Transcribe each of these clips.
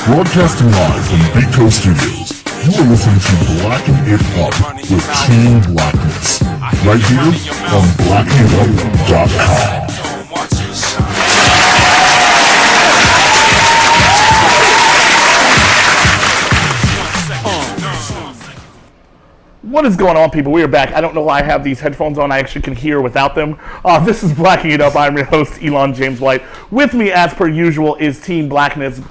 Broadcasting live from Big Coast Studios, you are listening to Blacking It Up with Team Blackness, right here on blackingitup.com. What is going on, people? We are back. I don't know why I have these headphones on. I actually can hear without them. This is Blacking It Up. I'm your host, Elon James White. With me, as per usual, is Team Blackness,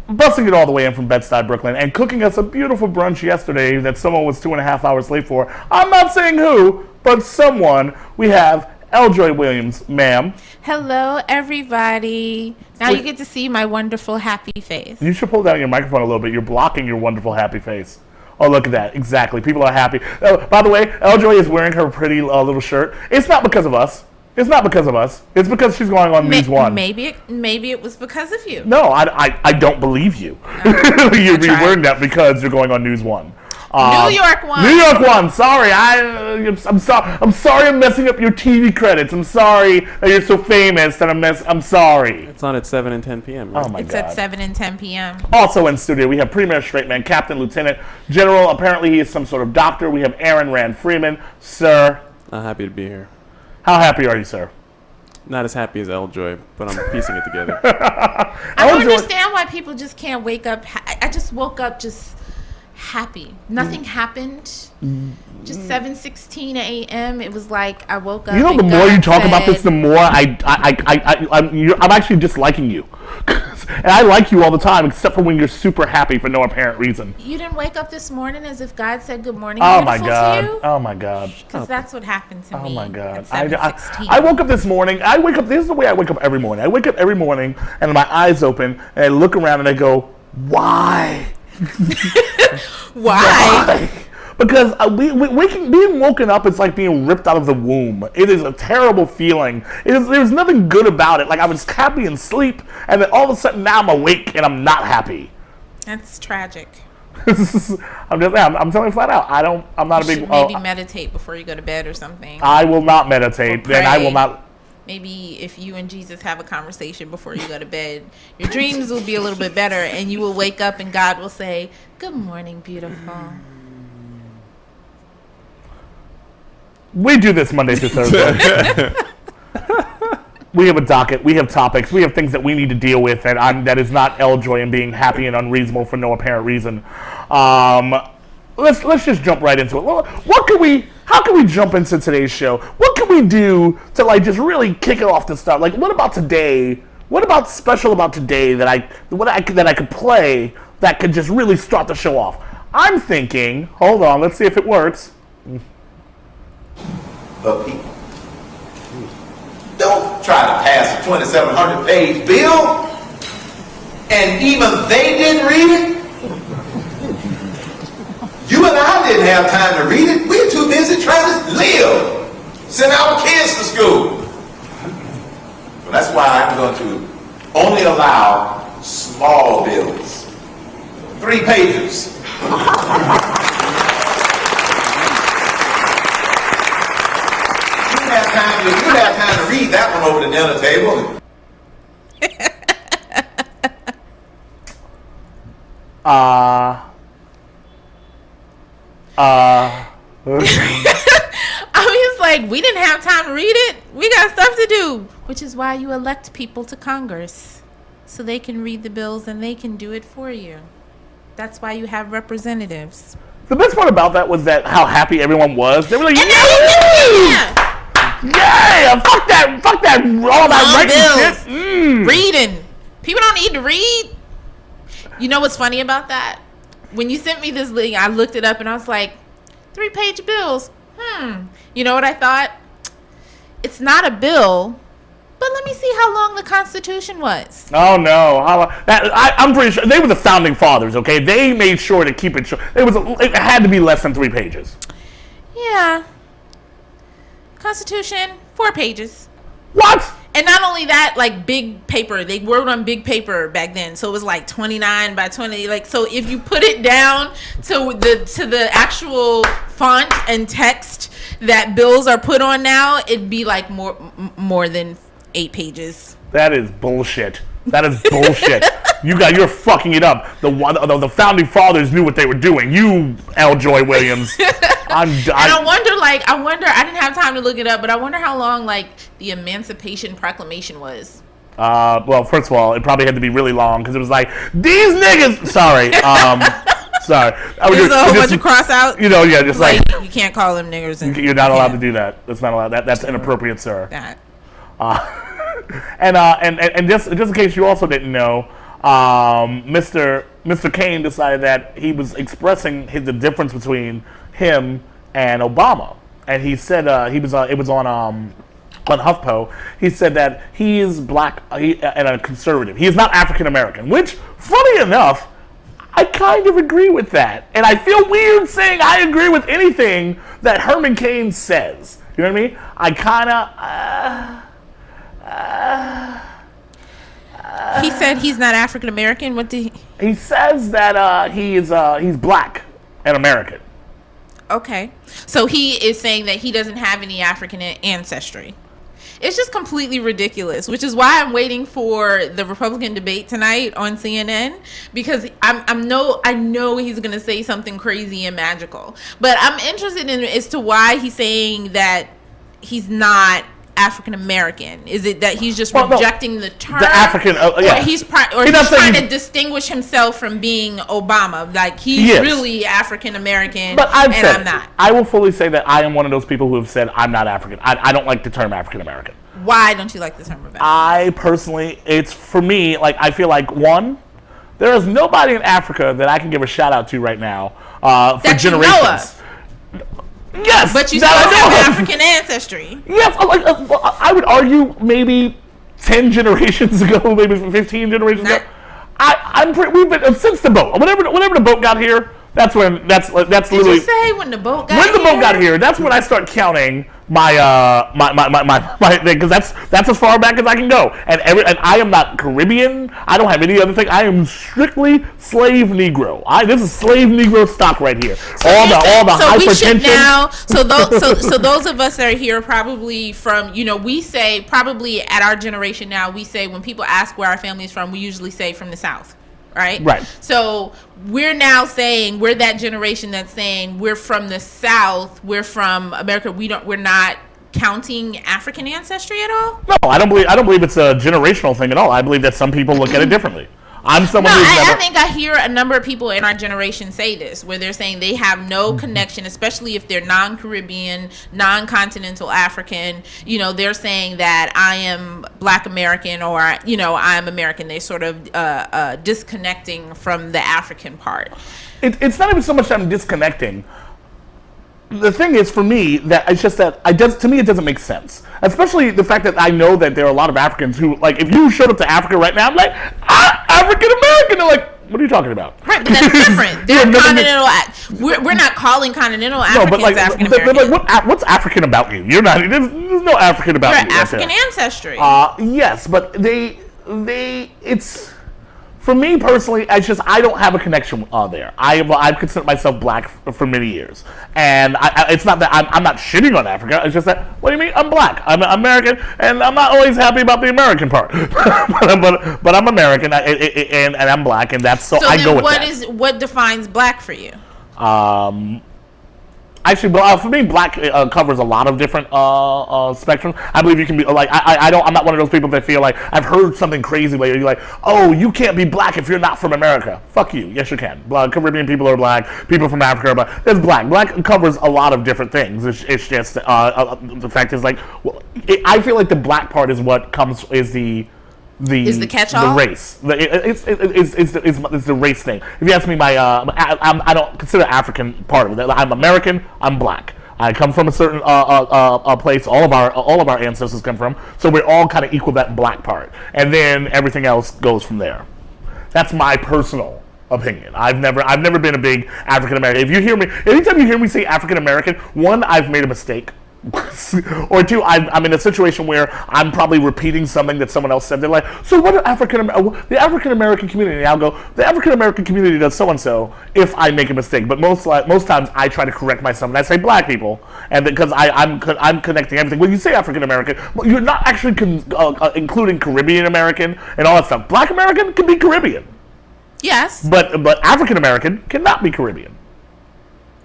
busting it all the way in from Bed-Stuy, Brooklyn, and cooking us a beautiful brunch yesterday that someone was 2.5 hours late for. I'm not saying who, but someone. We have Eljoy Williams, ma'am. Hello, everybody. Now you get to see my wonderful, happy face. You should pull down your microphone a little bit. You're blocking your wonderful, happy face. Oh, look at that. Exactly. People are happy. By the way, Eljoy is wearing her pretty little shirt. It's not because of us. It's not because of us. It's because she's going on News 1. Maybe it was because of you. No, I don't believe you. You're wearing that because you're going on News 1. New York 1. New York 1. Sorry. I'm sorry. I'm sorry I'm messing up your TV credits. I'm sorry that you're so famous that I'm sorry. It's on at 7 and 10 p.m. Right? Oh, my God. It's at 7 and 10 p.m. Also in studio, we have Premier Straight Man, Captain, Lieutenant, General. Apparently, he is some sort of doctor. We have Aaron Rand Freeman. Sir. I'm happy to be here. How happy are you, sir? Not as happy as Eljoy, but I'm piecing it together. I don't understand why people just can't wake up. I just woke up just happy. Nothing happened. Just 7:16 a.m. It was like I woke up. You know, the more you talk about this, the more I'm actually disliking you. And I like you all the time, except for when you're super happy for no apparent reason. You didn't wake up this morning as if God said good morning. Oh my God! Oh my God! Because that's what happened to me. Oh my God! At I woke up this morning. This is the way I wake up every morning. I wake up every morning and my eyes open and I look around and I go, why? Why? Because being woken up is like being ripped out of the womb. It is a terrible feeling. There's nothing good about it. Like I was happy in sleep, and then all of a sudden now I'm awake and I'm not happy. That's tragic. I'm telling you flat out. I'm not a big. Maybe meditate before you go to bed or something. I will not meditate. Then I will not. Maybe if you and Jesus have a conversation before you go to bed, your dreams will be a little bit better, and you will wake up and God will say, "Good morning, beautiful." We do this Monday through Thursday. We have a docket. We have topics. We have things that we need to deal with, and that is not Eljoy and being happy and unreasonable for no apparent reason. Let's just jump right into it. How can we jump into today's show? What can we do to like just really kick it off to start? Like, what about today? What about special about today that I could play that could just really start the show off? I'm thinking. Hold on. Let's see if it works. Of people. Don't try to pass a 2,700-page bill, and even they didn't read it. You and I didn't have time to read it. We're too busy trying to live, send our kids to school. So that's why I'm going to only allow small bills, 3 pages. You have time to read that one over the dinner table. I was like, we didn't have time to read it. We got stuff to do. Which is why you elect people to Congress. So they can read the bills and they can do it for you. That's why you have representatives. The best part about that was that how happy everyone was. They were like, yeah! Fuck that, all that writing shit. Reading. People don't need to read. You know what's funny about that? When you sent me this link, I looked it up and I was like, 3-page bills. You know what I thought? It's not a bill, but let me see how long the Constitution was. Oh no! I'm pretty sure they were the founding fathers. Okay, they made sure to keep it short. It had to be less than 3 pages. Yeah. Constitution, 4 pages. What? And not only that, like big paper. They wrote on big paper back then, so it was like 29 by 20. Like, so if you put it down to the actual font and text that bills are put on now, it'd be like more than 8 pages. That is bullshit. That is bullshit. You're fucking it up. The founding fathers knew what they were doing. You, L. Joy Williams. I wonder. I didn't have time to look it up, but I wonder how long the Emancipation Proclamation was. Well, first of all, it probably had to be really long because it was like these niggas. Sorry. Sorry. There's a whole bunch of cross out. Just like you can't call them niggers. You're not allowed to do that. That's not allowed. That's inappropriate, sir. That. And just in case you also didn't know, Mr. Cain decided that he was expressing the difference between him and Obama, and he said it was on HuffPo. He said that he is black and a conservative. He is not African American, which, funny enough, I kind of agree with that, and I feel weird saying I agree with anything that Herman Cain says. You know what I mean? I kind of. He said he's not African American. What did he says that he's black and American. Okay, so he is saying that he doesn't have any African ancestry. It's just completely ridiculous, which is why I'm waiting for the Republican debate tonight on CNN, because I know he's going to say something crazy and magical. But I'm interested in as to why he's saying that he's not African American. Is it that he's just rejecting the term? The African, yeah. Or he's trying to distinguish himself from being Obama. Like he's really African American, and I'm not. I will fully say that I am one of those people who have said I'm not African. I don't like the term African American. Why don't you like the term African? I personally, it's for me, like I feel like there is nobody in Africa that I can give a shout out to right now for generations. Yes, but you still have African ancestry. Yes, I would argue maybe 10 generations ago, maybe 15 generations ago. We've been since the boat. Whenever the boat got here, that's literally. Did you say when the boat got here? When the boat got here, that's when I start counting my thing, because that's as far back as I can go. And I am not Caribbean. I don't have any other thing. I am strictly slave Negro. This is slave Negro stock right here. All the hypertension. So those of us that are here probably from, we say probably at our generation now, we say when people ask where our family is from, we usually say from the South. Right? Right. So we're now saying we're that generation that's saying we're from the South, we're from America. We're not counting African ancestry at all? No, I don't believe it's a generational thing at all. I believe that some people look at it differently. I'm someone who's never... I think I hear a number of people in our generation say this, where they're saying they have no connection, especially if they're non-Caribbean, non-continental African. They're saying that I am Black American or, I'm American. They sort of disconnecting from the African part. It's not even so much that I'm disconnecting. The thing is, for me, that it's just that to me it doesn't make sense. Especially the fact that I know that there are a lot of Africans who, like, if you showed up to Africa right now, I'm like, African American. They're like, what are you talking about? Right, but that's different. They're continental. We're not calling continental Africans African American. But like, what's African about you? You're not. There's no African about you. African ancestry. Yes, but it's. For me personally, I don't have a connection there. I've considered myself Black for many years, and it's not that I'm not shitting on Africa. It's just that, what do you mean? I'm Black. I'm American, and I'm not always happy about the American part. but I'm American, and I'm Black, and that's so I go with that. What defines Black for you? Actually, for me, Black covers a lot of different spectrum. I believe you can be like I'm not one of those people that feel like I've heard something crazy lately. You're like, oh, you can't be Black if you're not from America. Fuck you. Yes, you can. Caribbean people are Black. People from Africa are Black. There's Black. Black covers a lot of different things. It's just the fact is, like, I feel like the Black part is what is the catch-all? The race. It's the race thing. If you ask me, I don't consider African part of it. I'm American. I'm Black. I come from a certain place. All of our ancestors come from. So we're all kind of equal that Black part, and then everything else goes from there. That's my personal opinion. I've never been a big African American. Anytime you hear me say African American, one, I've made a mistake. Or two, I'm in a situation where I'm probably repeating something that someone else said. They're like, so what are the African American community? And I'll go, the African American community does so and so if I make a mistake. But most times I try to correct myself and I say Black people, and because I'm connecting everything. When you say African American, you're not actually including Caribbean American and all that stuff. Black American can be Caribbean. Yes. But African American cannot be Caribbean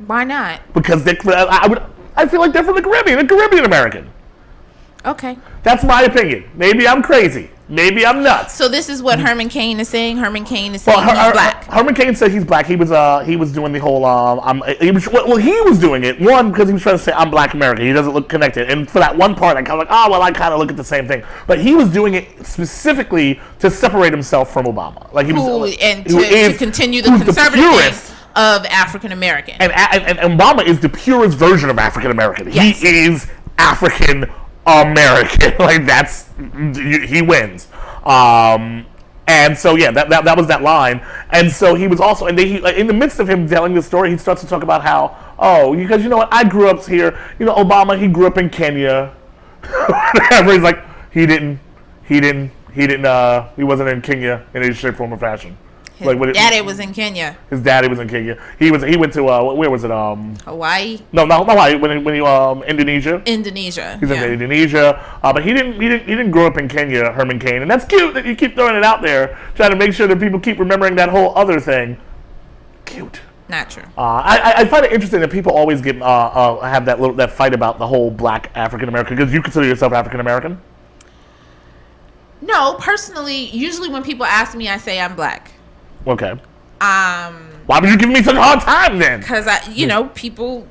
Why not? because I feel like they're from the Caribbean. They're Caribbean American. Okay. That's my opinion. Maybe I'm crazy. Maybe I'm nuts. So this is what Herman Cain is saying. Herman Cain is saying he's black. Herman Cain said he's black. He was doing the whole he was doing it because he was trying to say I'm Black American. He doesn't look connected. And for that one part, I kind of like, oh well, I kind of look at the same thing. But he was doing it specifically to separate himself from Obama. Like he was to continue the conservatism of African American. And Obama is the purest version of African American. Yes. He is African American. Like he wins. And so yeah, that was that line. And so he was also, and in the midst of him telling this story, he starts to talk about how, because you know what, I grew up here. You know, Obama, he grew up in Kenya. Whatever. He's like, he wasn't in Kenya in any shape, form, or fashion. His daddy was in Kenya. His daddy was in Kenya. He went to where was it? Hawaii. No, not Hawaii. When he Indonesia. Indonesia. He's in Indonesia. But he didn't grow up in Kenya, Herman Cain, and that's cute that you keep throwing it out there, trying to make sure that people keep remembering that whole other thing. Cute. Not true. I find it interesting that people always have that fight about the whole Black African American, because you consider yourself African American. No, personally, usually when people ask me, I say I'm black. Okay. Why would you give me such a hard time then? Because people.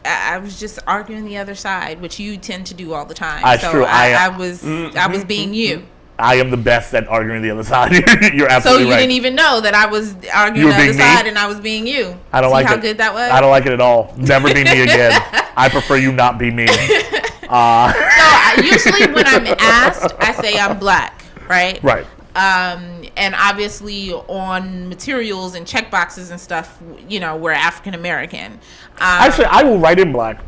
I was just arguing the other side, which you tend to do all the time. That's true. I was being you. I am the best at arguing the other side. You're absolutely right. So you didn't even know that I was arguing the other side and I was being you. I don't See like how it. good that was? I don't like it at all. Never be me again. I prefer you not be me. So usually when I'm asked, I say I'm black, right? Right. And obviously on materials and check boxes and stuff, we're African American. Actually, I will write in black.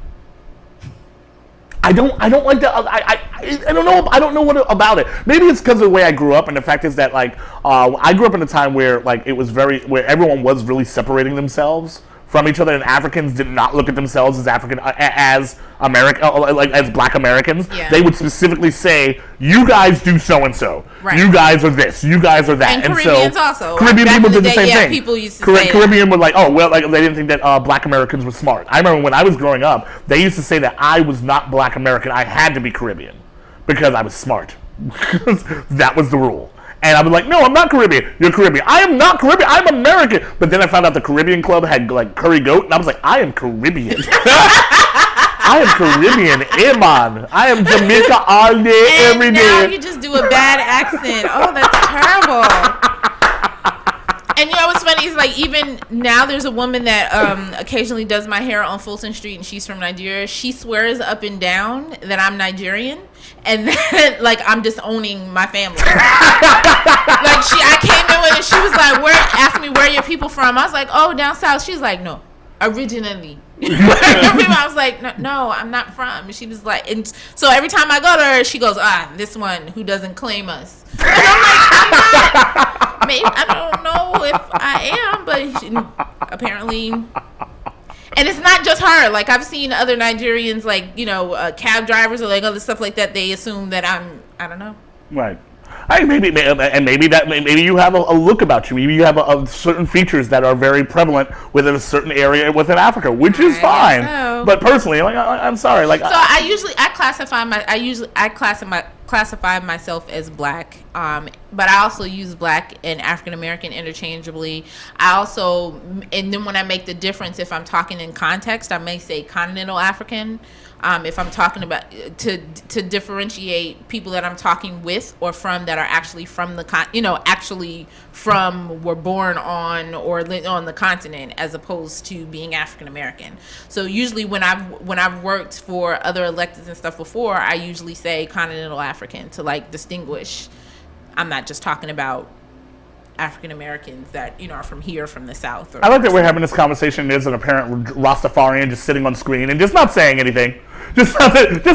I don't like that. I don't know. I don't know what about it. Maybe it's because of the way I grew up, and the fact is that I grew up in a time where it was where everyone was really separating themselves from each other, and Africans did not look at themselves as as Black Americans. Yeah. They would specifically say, "You guys do so and so. Right. You guys are this. You guys are that." And Caribbeans also. Caribbean Back people in the did the day, same thing. People used to say Caribbean were like, "Oh well," they didn't think that Black Americans were smart. I remember when I was growing up, they used to say that I was not Black American. I had to be Caribbean because I was smart. That was the rule. And I was like, no, I'm not Caribbean. You're Caribbean. I am not Caribbean. I'm American. But then I found out the Caribbean Club had curry goat, and I was like, I am Caribbean. I am Caribbean. Herman. I am Jamaica all day, every day. And now you just do a bad accent. Oh, that's terrible. And what's funny is even now there's a woman that occasionally does my hair on Fulton Street, and she's from Nigeria. She swears up and down that I'm Nigerian, and then I'm disowning my family. I came in with and she was like, asked me where your people from. I was like, oh, down south. She's like, no, originally. I was like, no, I'm not from. And she was like, and so every time I go to her, she goes, this one who doesn't claim us. And I'm like, I'm not. Maybe, I don't know if I am, but apparently. And it's not just her. I've seen other Nigerians, cab drivers or other stuff like that. They assume that I don't know. Right. Maybe you have a look about you. Maybe you have certain features that are very prevalent within a certain area within Africa, which is fine. So. But personally, I'm sorry. So I classify myself as black, but I also use black and African American interchangeably. And then when I make the difference, if I'm talking in context, I may say continental African. If I'm talking about to differentiate people that I'm talking with or from that are actually from were born on or on the continent as opposed to being African American. So usually when I've worked for other electeds and stuff before, I usually say continental African to distinguish. I'm not just talking about African Americans that are from here, from the South. I like that we're having this conversation. There's an apparent Rastafarian just sitting on screen and just not saying anything, just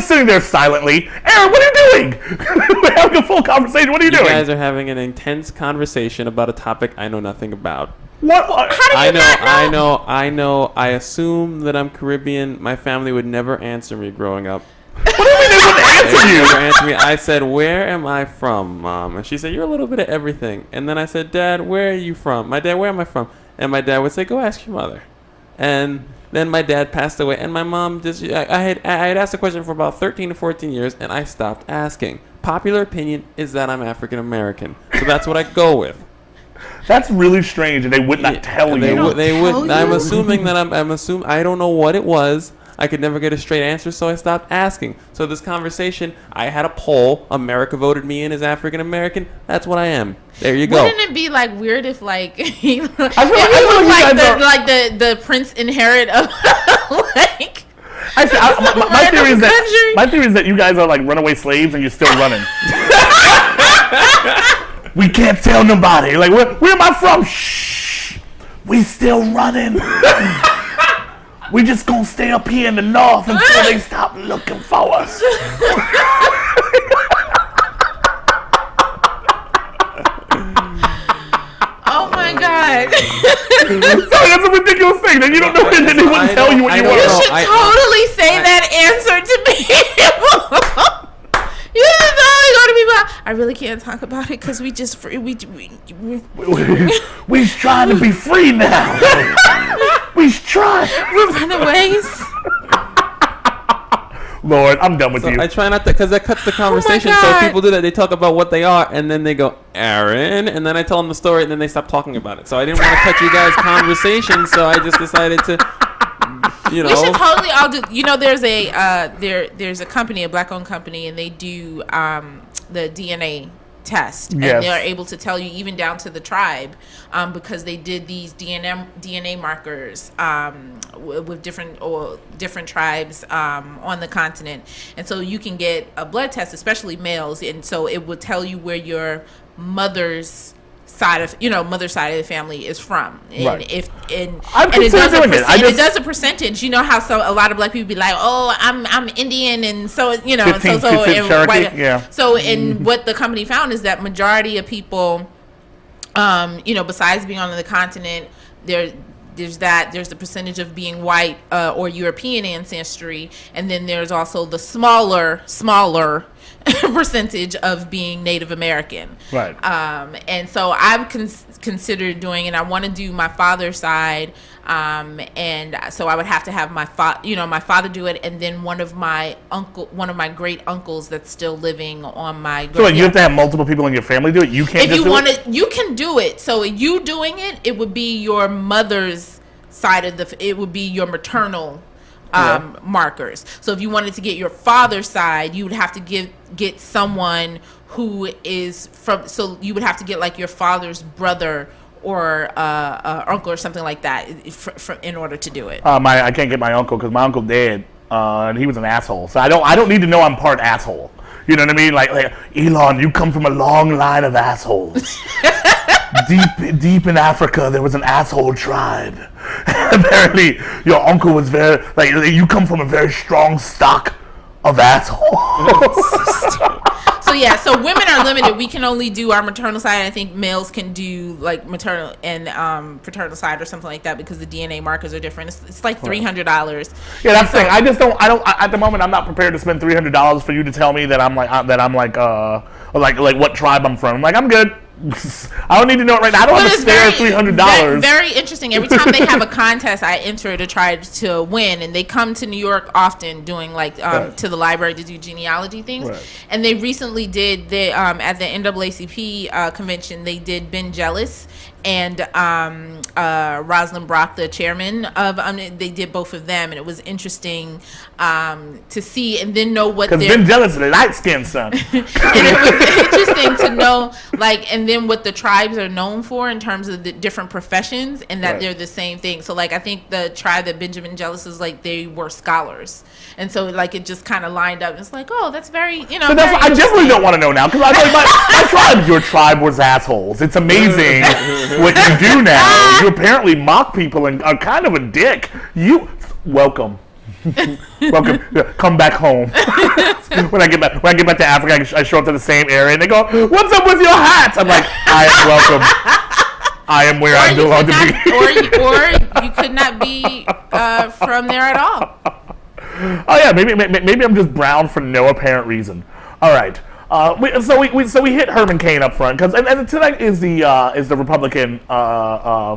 sitting there silently. Aaron, what are you doing? We're having a full conversation. What are you doing? You guys are having an intense conversation about a topic I know nothing about. What? How do you not know? I know. I assume that I'm Caribbean. My family would never answer me growing up. What do you mean they wouldn't answer They you? never answered me. I said, "Where am I from, Mom?" And she said, "You're a little bit of everything." And then I said, "Dad, where are you from?" My dad, "Where am I from?" And my dad would say, "Go ask your mother." And then my dad passed away, and my mom just I had asked the question for about 13 to 14 years, and I stopped asking. Popular opinion is that I'm African American, so that's what I go with. That's really strange, and they would not tell you. They would. tell I'm you? assuming that I'm assuming I don't know what it was. I could never get a straight answer, so I stopped asking. So this conversation, I had a poll. America voted me in as African American. That's what I am. There you go. Wouldn't it be like weird if like he was I feel like the Prince Inherit of like Actually, my theory is that you guys are like runaway slaves and you're still running. We can't tell nobody. Like, where am I from? Shh. We still running. We just gonna stay up here in the north until they stop looking for us. oh my god. That's a ridiculous thing. That you don't know that they wouldn't tell you what you want You to know. should totally say that answer to me. You should totally go to me. I really can't talk about it because we We's trying to be free now. We's trying. we're runaways. Lord, I'm done with So you. I try not to, because that cuts the conversation. So God. people do that. They talk about what they are, and then they go, Aaron, and then I tell them the story, and then they stop talking about it. So I didn't want to cut you guys' conversation, so I just decided to, you know. We should totally all do. You know, there's a company, a black-owned company, and they do the DNA test, and Yes. they're able to tell you even down to the tribe, because they did these DNA markers with different tribes on the continent, and so you can get a blood test, especially males, and so it will tell you where your mother's side of the family is from, and Right. and it does a doing it. it does a percentage. You know how a lot of black people be like, oh, I'm Indian, and so and 15 and Cherokee, white. yeah. So and what the company found is that majority of people, besides being on the continent, there's the percentage of being white or European ancestry, and then there's also the smaller percentage of being Native American. Right. And so I've considered doing, and I want to do my father's side, and so I would have to have my father do it, and then one of my great uncles that's still living on my. So you have to have multiple people in your family do it. You can't. If you want to, you can do it. So you doing it, it would be your mother's side of it would be your maternal markers. So if you wanted to get your father's side, you would have to get someone who is from. So you would have to get like your father's brother or uncle or something like that in order to do it. I can't get my uncle because my uncle dead, and he was an asshole. So I don't need to know I'm part asshole. You know what I mean? Like Elon, you come from a long line of assholes. Deep in Africa, there was an asshole tribe. Apparently, your uncle was you come from a very strong stock of assholes. So women are limited. We can only do our maternal side. I think males can do like maternal and paternal side or something like that because the DNA markers are different. It's like $300. Yeah, that's the thing. I at the moment I'm not prepared to spend $300 for you to tell me that I'm like what tribe I'm from. I'm like, I'm good. I don't need to know it right now. I don't have to spare $300. Very interesting. Every time they have a contest, I enter to try to win, and they come to New York often, doing like to the library to do genealogy things. Right. And they recently did at the NAACP convention, they did Ben Jealous and Rosalind Brock, the chairman of. They did both of them, and it was interesting to see and then know what. Because Ben Jealous is a light-skinned son. And it was interesting to know, like, and then what the tribes are known for in terms of the different professions, and that they're the same thing. So, like, I think the tribe that Benjamin Jealous is, like, they were scholars, and so, like, it just kind of lined up. It's like, oh, that's very, So I definitely don't want to know now because I know my tribe. Your tribe was assholes. It's amazing what you do now. You apparently mock people and are kind of a dick. Welcome. Welcome. Come back home. when I get back to Africa, I show up to the same area and they go, "What's up with your hats?" I'm like, "I am welcome. I am where I belong to be." Or you could not be from there at all. Oh yeah, maybe I'm just brown for no apparent reason. All right. So we hit Herman Cain up front because and tonight is the Republican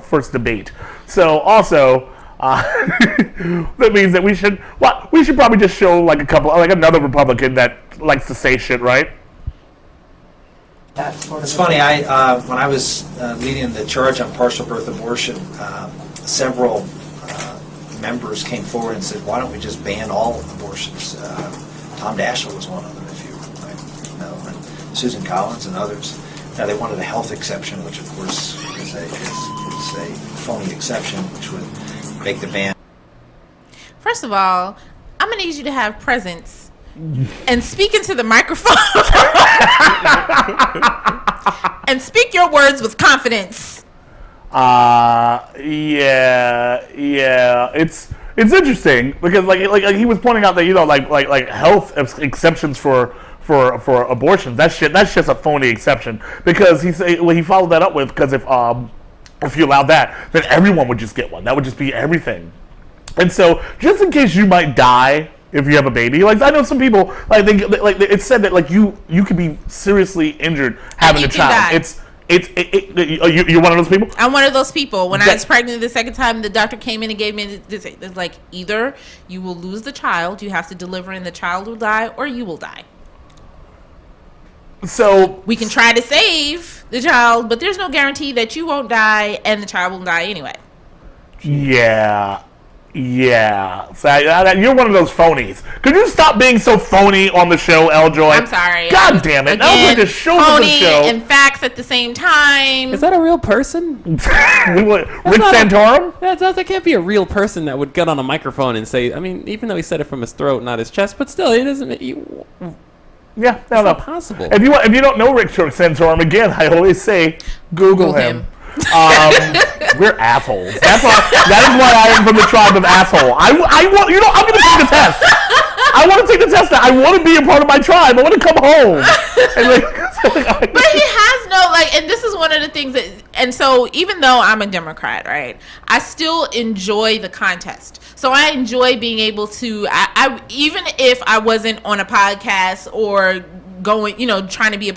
first debate. So also that means that we should probably just show like another Republican that likes to say shit, right? It's funny. When I was leading the charge on partial birth abortion, several members came forward and said, "Why don't we just ban all abortions?" Tom Daschle was one of them, if you might know, and Susan Collins and others. Now they wanted a health exception, which of course is a phony exception, which would make the ban. First of all, I'm gonna need you to have presence and speak into the microphone and speak your words with confidence. Yeah. It's interesting because like he was pointing out that like health exceptions for abortions. That's just a phony exception because he followed that up with because if you allowed that, then everyone would just get one. That would just be everything. And so just in case you might die if you have a baby, like I know some people like it's said that like you could be seriously injured having a child. You're one of those people? I'm one of those people. When I was pregnant the second time, the doctor came in and gave me this. It's like either you will lose the child, you have to deliver and the child will die, or you will die. So we can try to save the child, but there's no guarantee that you won't die and the child will die anyway. Yeah. So you're one of those phonies. Could you stop being so phony on the show, Eljoy? I'm sorry. God damn it! Again, just show phony the show and facts at the same time. Is that a real person? Rick Santorum? That can't be a real person that would get on a microphone and say. I mean, even though he said it from his throat, not his chest, but still, it doesn't. Yeah, no. Not possible. If you don't know Rick Santorum, again, I always say Google him. We're assholes. That is why I am from the tribe of asshole. I'm going to take the test. I want to take the test. I want to be a part of my tribe. I want to come home. But he has no and this is one of the things that, and so even though I'm a Democrat, right, I still enjoy the contest. So I enjoy being able to, I even if I wasn't on a podcast or going, trying to be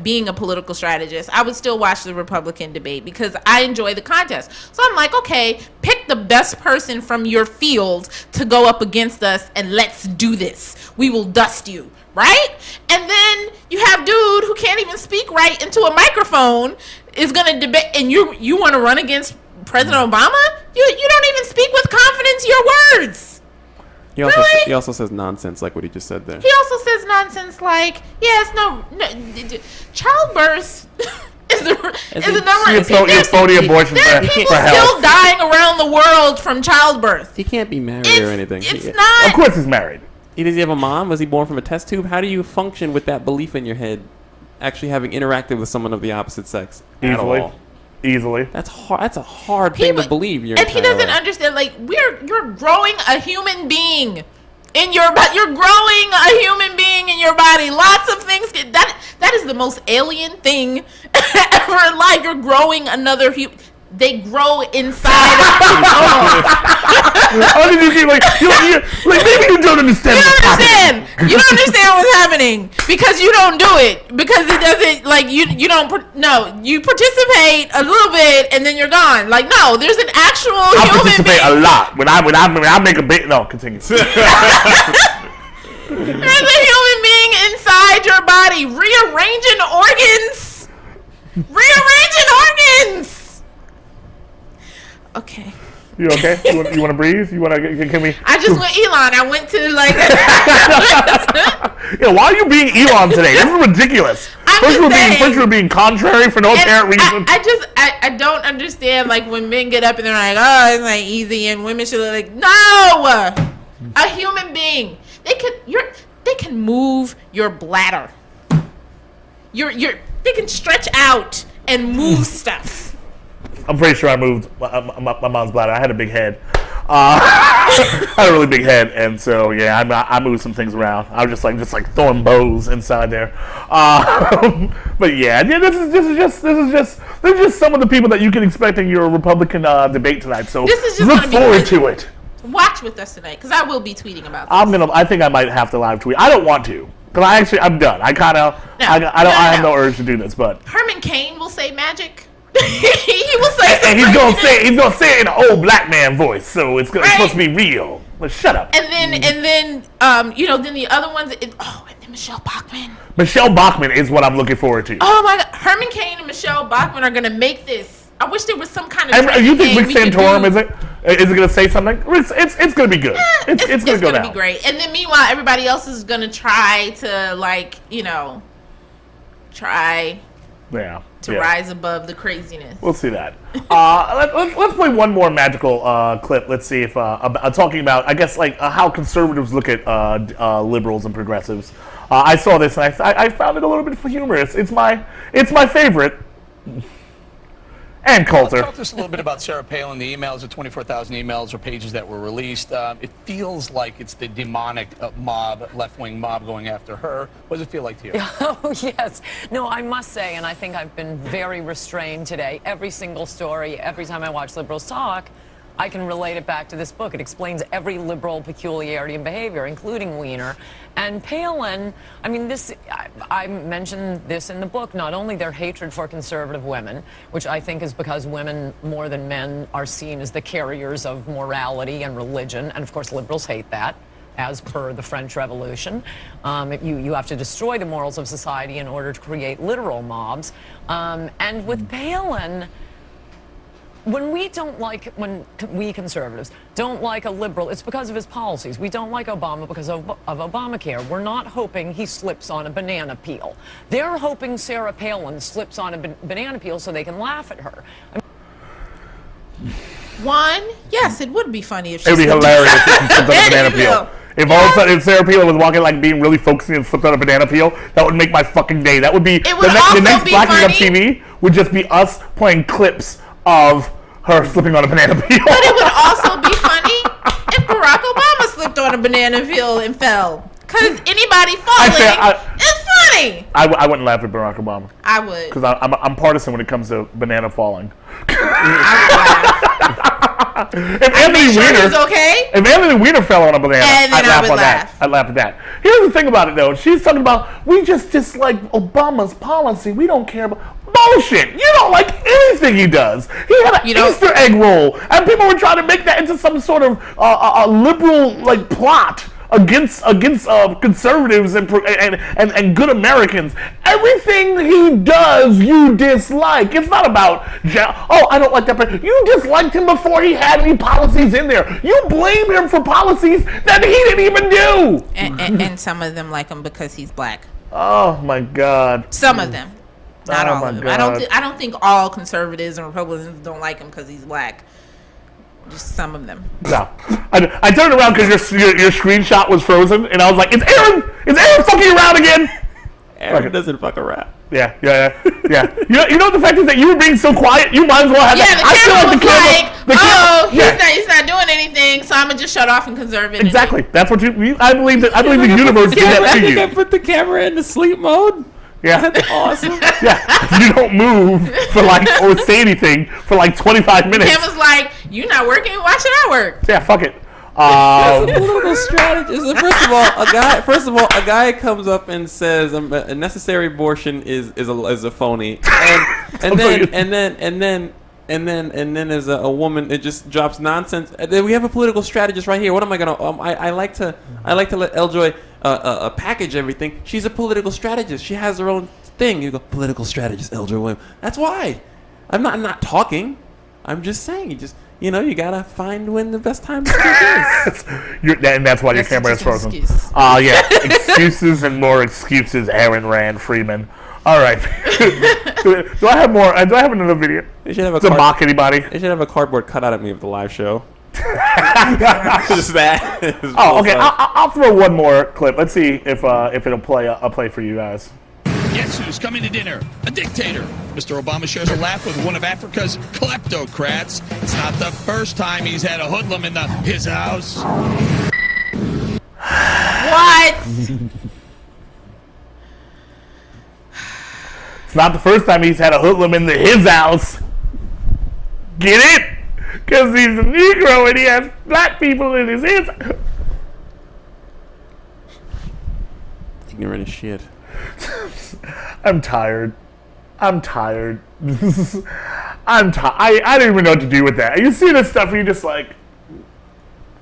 being a political strategist, I would still watch the Republican debate because I enjoy the contest. So I'm like, okay, pick the best person from your field to go up against us and let's do this. We will dust you, right? And then you have dude who can't even speak right into a microphone is going to debate, and you want to run against President Obama? You don't even speak with confidence your words. He also says nonsense, like what he just said there. He also says nonsense like, yes, no childbirth is the number. It's phony abortion. There are people still dying around the world from childbirth. He can't be married or anything. It's not. Of course he's married. Does he have a mom? Was he born from a test tube? How do you function with that belief in your head, actually having interacted with someone of the opposite sex at all? Easily. That's hard. That's a hard thing to believe. And he doesn't understand. Like you're growing a human being in your body. You're growing a human being in your body. Lots of things. That is the most alien thing ever in life. You're growing another human. They grow inside of people. How did you keep maybe you don't understand. You don't understand what's happening because you don't do it because it doesn't you don't. No, you participate a little bit and then you're gone. Like no, there's an actual human being. I participate a lot when I make a big. No, continue. There's a human being inside your body rearranging organs. Okay. You okay? You want to breathe? You want to? Can we? I just went Elon. I went to why are you being Elon today? This is ridiculous. First you were being contrary for no apparent reason. I don't understand when men get up and they're like, oh, it's easy, and women should no. A human being, they can move your bladder. They can stretch out and move stuff. I'm pretty sure I moved my mom's bladder. I had a big head. I had a really big head, and so yeah, I moved some things around. I was just throwing bows inside there. But yeah, this is just some of the people that you can expect in your Republican debate tonight. So this is just look forward to it. watch with us tonight because I will be tweeting about this. I think I might have to live tweet. I don't want to because I'm done. I have no urge to do this. But Herman Cain will say magic. He will say something. And he's gonna say it in an old black man voice, so it's supposed to be real. But shut up. And then then the other ones. And then Michelle Bachmann. Michelle Bachmann is what I'm looking forward to. Oh my God, Herman Cain and Michelle Bachmann are gonna make this. I wish there was some kind of. And you think Rick Santorum is it? Is it gonna say something? It's gonna be good. It's gonna go down. Be great. And then meanwhile, everybody else is gonna try to rise above the craziness. We'll see that. Let's play one more magical clip. Let's see if talking about, I guess, how conservatives look at liberals and progressives. I saw this and I found it a little bit humorous. It's my favorite. And Coulter. Talk to us a little bit about Sarah Palin, the emails, the 24,000 emails or pages that were released. It feels like it's the demonic mob, left-wing mob going after her. What does it feel like to you? Oh, yes. No, I must say, and I think I've been very restrained today. Every single story, every time I watch liberals talk, I can relate it back to this book. It explains every liberal peculiarity and behavior, including Wiener. And Palin, I mean, I mentioned this in the book, not only their hatred for conservative women, which I think is because women, more than men, are seen as the carriers of morality and religion, and of course liberals hate that, as per the French Revolution. You have to destroy the morals of society in order to create literal mobs. And with Palin, when we conservatives don't like a liberal, it's because of his policies. We don't like Obama because of Obamacare. We're not hoping he slips on a banana peel. They're hoping Sarah Palin slips on a banana peel so they can laugh at her. Yes, it would be funny if she It would be hilarious if she slipped on a banana peel. If all of a sudden Sarah Palin was walking being really focusing and slipped on a banana peel, that would make my fucking day. That would be the next Blacking Up TV would just be us playing clips of her slipping on a banana peel. But it would also be funny if Barack Obama slipped on a banana peel and fell. Because anybody falling is funny. I wouldn't laugh at Barack Obama. I would. Because I'm partisan when it comes to banana falling. If Anthony Weiner fell on a banana, I'd laugh on that. I'd laugh at that. Here's the thing about it, though. She's talking about, we just dislike Obama's policy. We don't care about... Bullshit! You don't like anything he does. He had an Easter egg roll, and people were trying to make that into some sort of a liberal plot against conservatives and good Americans. Everything he does, you dislike. It's not about I don't like that person. You disliked him before he had any policies in there. You blame him for policies that he didn't even do. And some of them like him because he's black. Oh my God. Some of them. Not all of them. God. I don't think all conservatives and Republicans don't like him because he's black. Just some of them. No. I turned around because your screenshot was frozen, and I was like, "It's Aaron! It's Aaron fucking around again!" Aaron doesn't fuck around. Yeah. You know the fact is that you were being so quiet, you might as well have that. He's not doing anything, so I'm gonna just shut off and conserve it. Exactly. That's what I believe the universe did that to you. I put the camera into sleep mode. Yeah. That's awesome. Yeah. You don't move or say anything for 25 minutes. Kim was like, "You not working? Why should I work?" Yeah, fuck it. Political strategist. First of all, a guy comes up and says a necessary abortion is a phony, and then there's a woman that just drops nonsense. We have a political strategist right here. What am I gonna? I like to let Eljoy package everything. She's a political strategist. She has her own thing. You go political strategist, Eljoy Williams. That's why. I'm not talking. I'm just saying. You gotta find when the best time to speak is. And that's why your camera is frozen. Yeah. Excuses and more excuses. Aaron Rand Freeman. All right. Do I have more? Do I have another video? They should have to mock anybody. They should have a cardboard cutout of me of the live show. Just that. Oh, okay. I'll throw one more clip. Let's see if it'll play. I'll play for you guys. Guess who's coming to dinner? A dictator. Mr. Obama shares a laugh with one of Africa's kleptocrats. It's not the first time he's had a hoodlum in his house. What? It's not the first time he's had a hoodlum in his house. Get it? because he's a Negro and he has black people in his hands. Ignorant as shit. I'm tired. I don't even know what to do with that. You see this stuff and you're just like,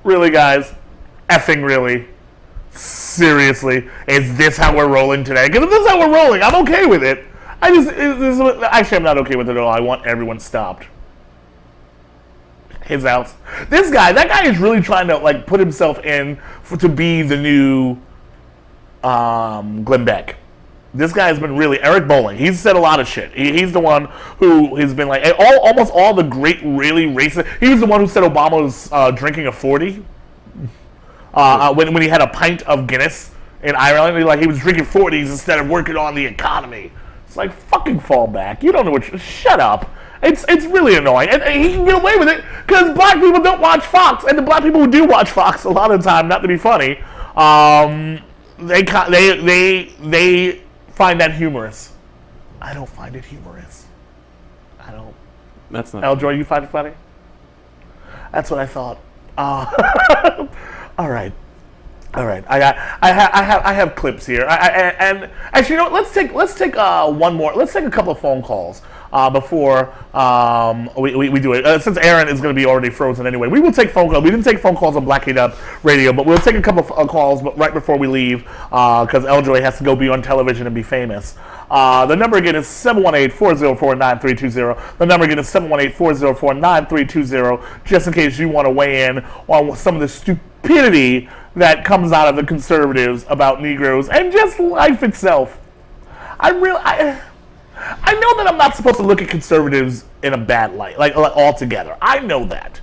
really, guys? Effing really? Seriously? Is this how we're rolling today? Because if this is how we're rolling, I'm okay with it. Actually, I'm not okay with it at all. I want everyone stopped. His house. That guy is really trying to like put himself in to be the new Glenn Beck. This guy has been really Eric Bolling. He's said a lot of shit. He's the one who has been like almost all the great really racist. He was the one who said Obama was drinking a 40 when he had a pint of Guinness in Ireland. He was drinking 40s instead of working on the economy. It's like, fucking fall back. You don't know what. Shut up. It's really annoying, and he can get away with it because black people don't watch Fox, and the black people who do watch Fox a lot of the time, not to be funny, they find that humorous. I don't find it humorous. I don't. That's not. Eljoy, you find it funny? That's what I thought. All right. I have clips here. And actually, you know what? Let's take one more. Let's take a couple of phone calls before we do it. Since Aaron is going to be already frozen anyway, we will take phone calls. We didn't take phone calls on Black Hate Up Radio, but we'll take a couple of calls right before we leave because Eljoy has to go be on television and be famous. The number again is 718-404-9320. The number again is 718-404-9320, just in case you want to weigh in on some of the stupidity that comes out of the conservatives about Negroes and just life itself. I know that I'm not supposed to look at conservatives in a bad light, like altogether. I know that.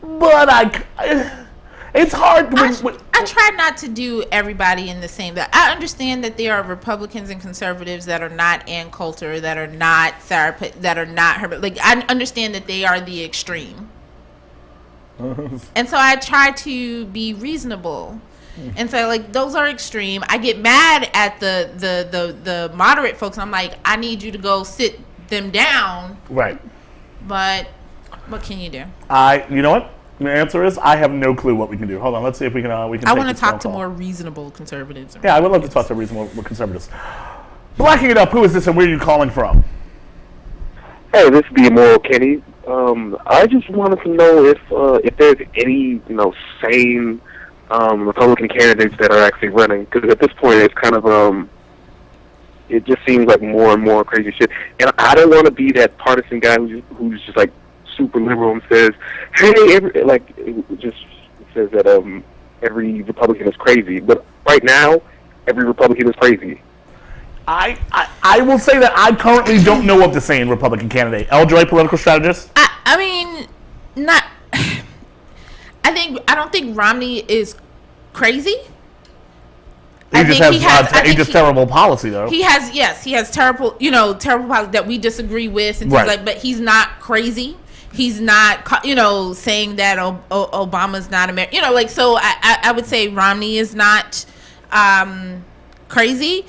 But it's hard. I try not to do everybody in the same. I understand that there are Republicans and conservatives that are not Ann Coulter, that are not Sarah, that are not Herman. Like, I understand that they are the extreme. And so I try to be reasonable. And so, like, those are extreme. I get mad at the moderate folks. I'm like, I need you to go sit them down. Right. But what can you do? You know what? The answer is I have no clue what we can do. Hold on, let's see if we can. I want to talk to more reasonable conservatives. Yeah, I would love to talk to reasonable conservatives. Blacking it up. Who is this, and where are you calling from? Hey, this is Immoral Kenny. I just wanted to know if there's any sane Republican candidates that are actually running, because at this point it's kind of it just seems like more and more crazy shit. And I don't want to be that partisan guy who's just like super liberal and says, hey, just says that every Republican is crazy. But right now, every Republican is crazy. I will say that I currently don't know of the sane Republican candidate. Eljoy, political strategist? I mean, not. I don't think Romney is crazy. He just terrible policy, though. He has terrible policy that we disagree with, and things like. But he's not crazy. He's not, saying that Obama's not American. So I would say Romney is not crazy.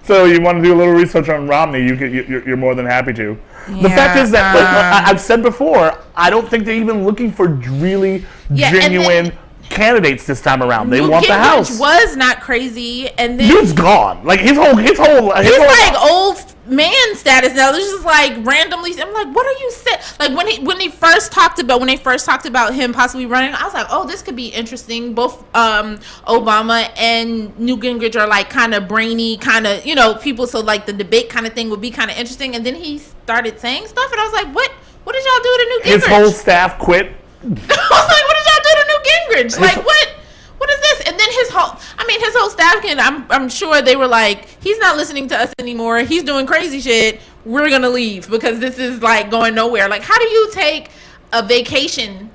So you want to do a little research on Romney? You're more than happy to. Yeah, the fact is that I've said before, I don't think they're even looking for really genuine candidates this time around. They want the House. Was not crazy, and then dude's gone. Like his whole he's like old man status now. It's just like randomly. I'm like, what are you saying? Like when they first talked about him possibly running, I was like, oh, this could be interesting. Both Obama and Newt Gingrich are like kind of brainy, kind of people. So like the debate kind of thing would be kind of interesting. And then he started saying stuff, and I was like, what did y'all do to Newt Gingrich? His whole staff quit. I was like, what did y'all do to Newt Gingrich? Like, what is this? And then his whole staff I'm sure they were like, he's not listening to us anymore. He's doing crazy shit. We're going to leave because this is like going nowhere. Like, how do you take a vacation?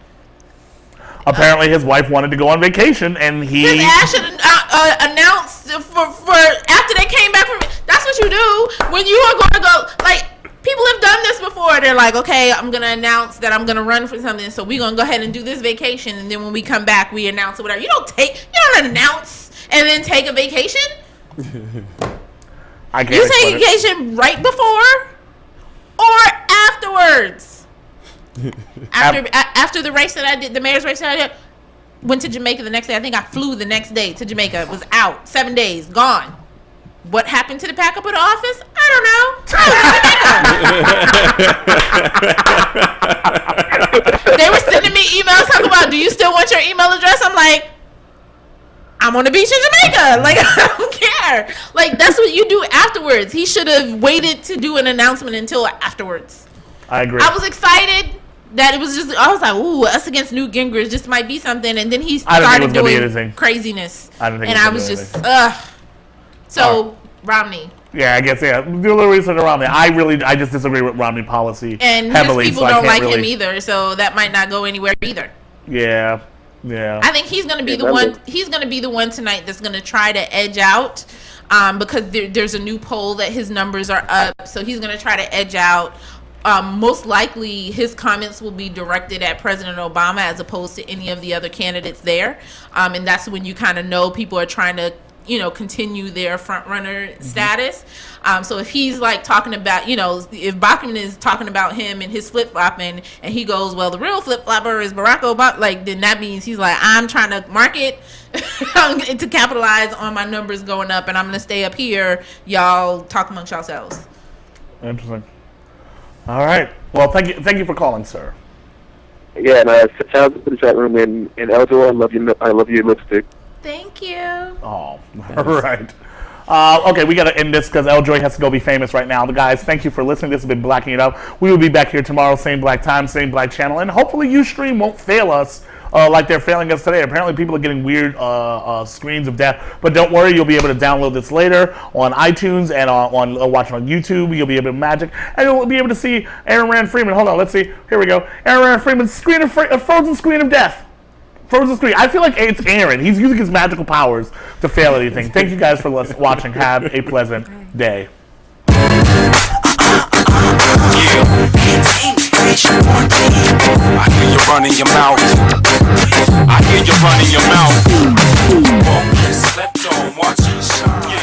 Apparently his wife wanted to go on vacation and his ass should announce for after they came back from, that's what you do when you are going to go, like, people have done this before. They're like, okay, I'm going to announce that I'm going to run for something, so we're going to go ahead and do this vacation, and then when we come back, we announce or whatever. You don't announce and then take a vacation. I can't. You take vacation right before or afterwards? After the race that I did, the mayor's race that I did, went to Jamaica the next day. I think I flew the next day to Jamaica. Was out 7 days, gone. What happened to the pack up of the office? I don't know. They were sending me emails talking about, do you still want your email address? I'm like, I'm on the beach in Jamaica. Like, I don't care. Like, that's what you do afterwards. He should have waited to do an announcement until afterwards. I agree. I was excited that it was just, I was like, ooh, us against Newt Gingrich, this might be something. And then he started doing craziness. I don't think and I was just, ugh. So, Romney. Yeah, I guess, yeah. Do a little research around Romney. I just disagree with Romney policy and heavily. And his people don't like him either, so that might not go anywhere either. Yeah, yeah. I think he's going to be the one. He's going to be the one tonight that's going to try to edge out, because there's a new poll that his numbers are up, so he's going to try to edge out. Most likely, his comments will be directed at President Obama as opposed to any of the other candidates there, and that's when you kind of know people are trying to, continue their front runner status. So if he's like talking about, if Bachman is talking about him and his flip flopping, and he goes, well, the real flip flopper is Barack Obama, then that means he's like, I'm trying to market to capitalize on my numbers going up, and I'm gonna stay up here. Y'all talk amongst yourselves. Interesting. All right. Well, thank you for calling, sir. Yeah, and shout out to the chat room and Eldor, I love your lipstick. Thank you. Oh, all right. Okay, we got to end this because Eljoy has to go be famous right now. But guys, thank you for listening. This has been Blacking It Up. We will be back here tomorrow, same black time, same black channel. And hopefully Ustream won't fail us like they're failing us today. Apparently people are getting weird screens of death. But don't worry, you'll be able to download this later on iTunes and on watch it on YouTube. You'll be able to magic. And you'll be able to see Aaron Freeman. Hold on, let's see. Here we go. Aaron Freeman's screen of frozen screen of death. Frozen screen. I feel like it's Aaron. He's using his magical powers to fail anything. Thank you guys for watching. Have a pleasant day. I hear you running your mouth. I hear you running your mouth. Slept on, watch you shine.